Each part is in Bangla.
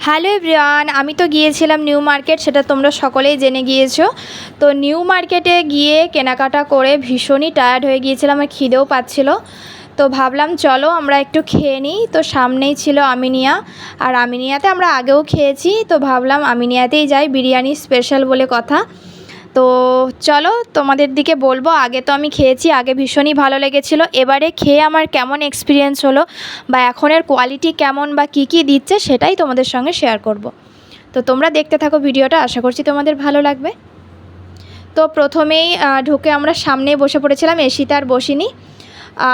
হ্যালো এভরিওয়ান, আমি তো গিয়েছিলাম নিউ মার্কেট, সেটা তোমরা সকলেই জেনে গিয়েছো। তো নিউ মার্কেটে গিয়ে কেনাকাটা করে ভীষণই টায়ার্ড হয়ে গিয়েছিলাম আর খিদেও পাচ্ছিল। তো ভাবলাম চলো আমরা একটু খেয়ে নিই। তো সামনেই ছিল আমিনিয়া, আর আমিনিয়াতে আমরা আগেও খেয়েছি, তো ভাবলাম আমিনিয়াতেই যাই, বিরিয়ানি স্পেশাল বলে কথা। তো চলো তোমাদের দিকে বলবো। আগে তো আমি খেয়েছি, আগে ভীষণই ভালো লেগেছিলো। এবারে খেয়ে আমার কেমন এক্সপিরিয়েন্স হলো বা এখনের কোয়ালিটি কেমন বা কী কী দিচ্ছে সেটাই তোমাদের সঙ্গে শেয়ার করব। তো তোমরা দেখতে থাকো ভিডিওটা, আশা করছি তোমাদের ভালো লাগবে। তো প্রথমেই ঢুকে আমরা সামনে বসে পড়েছিলাম, এসিতে আর বসিনি।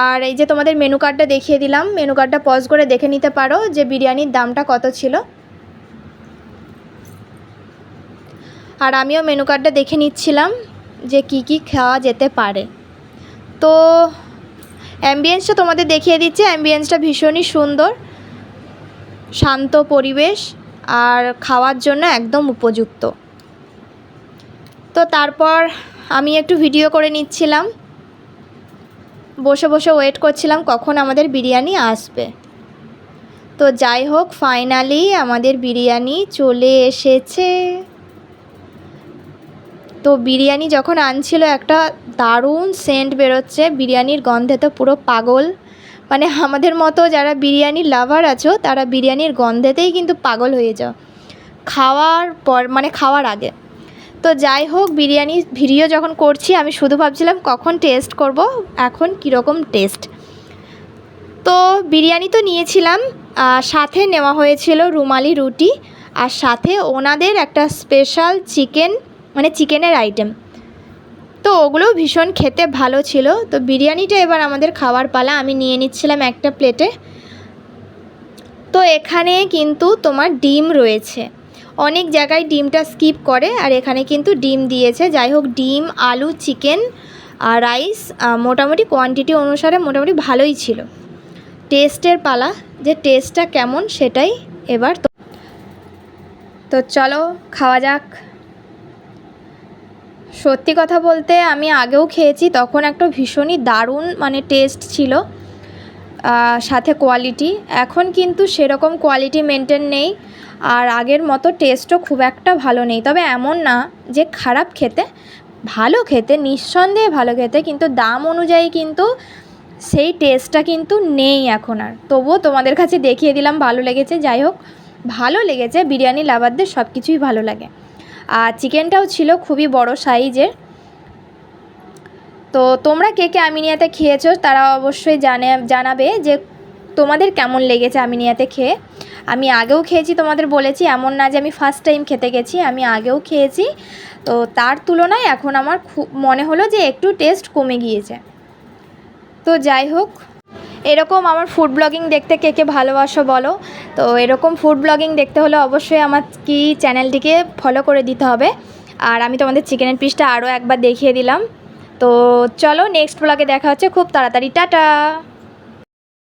আর এই যে তোমাদের মেনু কার্ডটা দেখিয়ে দিলাম, মেনু কার্ডটা পজ করে দেখে নিতে পারো যে বিরিয়ানির দামটা কত ছিল। আর আমিও মেনু কার্ডটা দেখে নিচ্ছিলাম যে কি কি খাওয়া যেতে পারে। তো অ্যাম্বিয়েন্সটা তোমাদের দেখিয়ে দিচ্ছি। অ্যাম্বিয়েন্সটা ভীষণই সুন্দর, শান্ত পরিবেশ আর খাওয়ার জন্য একদম উপযুক্ত। তো তারপর আমি একটু ভিডিও করে নিচ্ছিলাম, বসে বসে ওয়েট করছিলাম কখন আমাদের বিরিয়ানি আসবে। তো যাই হোক, ফাইনালি আমাদের বিরিয়ানি চলে এসেছে। তো বিরিয়ানি যখন আনছিল একটা দারুণ সেন্ট বেরোচ্ছে, বিরিয়ানির গন্ধে তো পুরো পাগল। মানে আমাদের মতো যারা বিরিয়ানি লাভার আছো তারা বিরিয়ানির গন্ধেতেই কিন্তু পাগল হয়ে যাও খাওয়ার পর, মানে খাওয়ার আগে। তো যাই হোক, বিরিয়ানি ভিডিও যখন করছি আমি শুধু ভাবছিলাম কখন টেস্ট করব, এখন কীরকম টেস্ট। তো বিরিয়ানি তো নিয়েছিলাম, সাথে নেওয়া হয়েছিল রুমালি রুটি, আর সাথে ওনাদের একটা স্পেশাল চিকেন, মানে চিকেনের আইটেম। তো ওগুলোও ভীষণ খেতে ভালো ছিল। তো বিরিয়ানিটা এবার আমাদের খাওয়ার পালা, আমি নিয়ে নিচ্ছিলাম একটা প্লেটে। তো এখানে কিন্তু তোমার ডিম রয়েছে, অনেক জায়গায় ডিমটা স্কিপ করে, আর এখানে কিন্তু ডিম দিয়েছে। যাই হোক, ডিম, আলু, চিকেন আর রাইস মোটামুটি কোয়ান্টিটি অনুসারে মোটামুটি ভালোই ছিল। টেস্টের পালা, যে টেস্টটা কেমন সেটাই এবার। তো চলো খাওয়া যাক। সত্যি কথা বলতে আমি আগেও খেয়েছি, তখন একটা ভীষণই দারুণ মানে টেস্ট ছিল, সাথে কোয়ালিটি। এখন কিন্তু সেরকম কোয়ালিটি মেনটেন নেই, আর আগের মতো টেস্টও খুব একটা ভালো নেই। তবে এমন না যে খারাপ খেতে, ভালো খেতে, নিঃসন্দেহে ভালো খেতে, কিন্তু দাম অনুযায়ী কিন্তু সেই টেস্টটা কিন্তু নেই এখন আর। তবুও তোমাদের কাছে দেখিয়ে দিলাম, ভালো লেগেছে। যাই হোক, ভালো লেগেছে, বিরিয়ানি লাভারদের সব কিছুই ভালো লাগে। আর চিকেনটাও ছিল খুবই বড় সাইজের। তো তোমরা কে কে আমিনিয়াতে খেয়েছো তারা অবশ্যই জানাবে যে তোমাদের কেমন লেগেছে আমিনিয়াতে খেয়ে। আমি আগেও খেয়েছি, তোমাদের বলেছি, এমন না যে আমি ফার্স্ট টাইম খেতে গেছি, আমি আগেও খেয়েছি। তো তার তুলনায় এখন আমার খুব মনে হলো যে একটু টেস্ট কমে গিয়েছে। তো যাই হোক, এরকম আমার ফুড ব্লগিং দেখতে কে কে ভালোবাসো বলো। তো এরকম ফুড ব্লগিং দেখতে হলে অবশ্যই আমার কি চ্যানেলটিকে ফলো করে দিতে হবে। আর আমি তোমাদের চিকেনের পিসটা আরও একবার দেখিয়ে দিলাম। তো চলো নেক্সট ব্লগে দেখা হচ্ছে খুব তাড়াতাড়ি, টাটা।